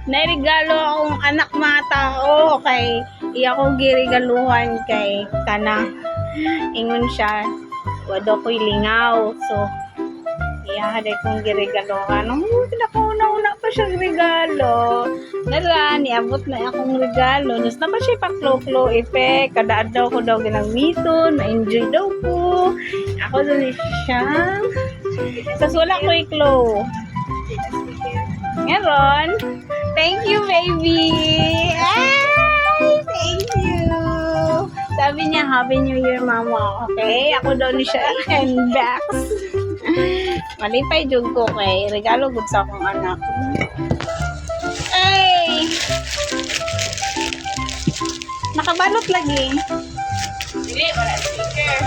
Nairigalo akong anak mga tao kay iya ko girigaluhan kay kana ingon siya wado ko'y lingaw so iya haday kong girigaluhan una pa siya regalo nara niabot na akong regalo nas na pa siya paklo-klo effect kada adlaw ko daw ginagmiton ma-enjoy daw ko ako doon siya tas wala ko iklo ngayon. Thank you, baby. Ay, thank you. Sabi niya, Happy New Year, mama. Okay? Ako daw ni siya i-unbox. Malipay jud ko kay regalo gud sa akong anak. Ay! Nakabalot lagi. Hindi, wala sticker.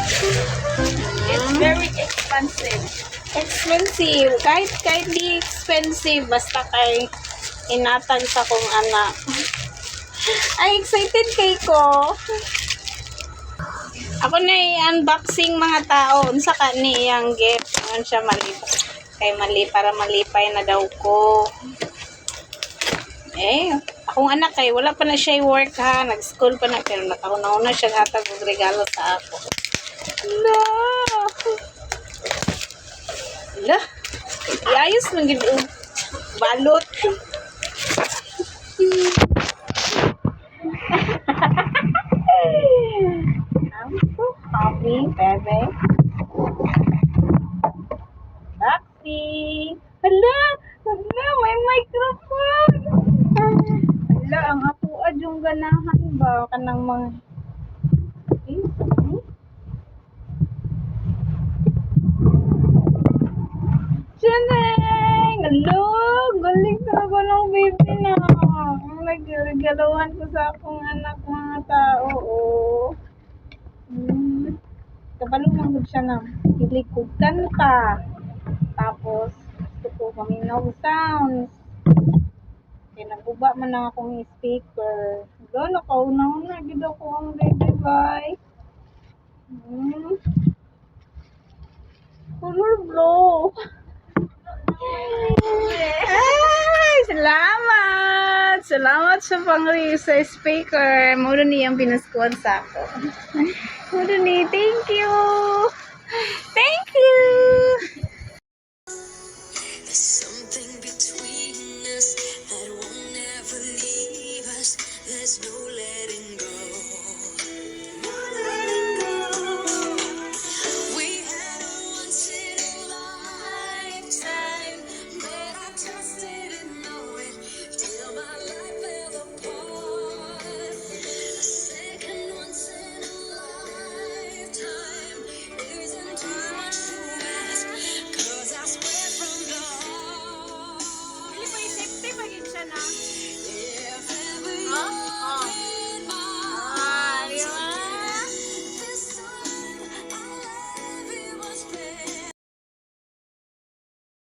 It's very expensive. Expensive. Kahit di expensive, basta kay inatag sa kong anak. Ay, excited kay ko. Ako na i-unboxing mga tao. Unsa ka ni iyang gift. Ano siya para malipay na daw ko. Akong anak kay wala pa na siya i-work ha. Nag-school pa na. Pero nakauna-una siya hatag og regalo sa ako. Hala. Hala. Iayos lang gid og balot. I'm so happy, baby. Boxing. Hala, may microphone. Hala, ang ako yung ganahan ba kanang mga Janay! Hala, galing talaga ng baby na. Nagregalohan ko sa akong anak mga tao. Kabalo manggod siya na hilig ko kanta. Tapos gusto ko kaminaw sounds. Kaya naguba man lang akong speaker. Hala, nakauna-una gid ako ang baby bye. Color blow. Ay, salamat! Salamat sa sa speaker. Muro niyang pinaskuhan sa ako. Muro ni, thank you! Thank you! There's something between us that will never leave us. There's no letting go. No letting go. We had a once in a lifetime, but I just didn't know it till my life fell apart. A second once in a lifetime isn't too much to ask, 'cause I swear from the heart. Pili pa yung safety, maging siya na.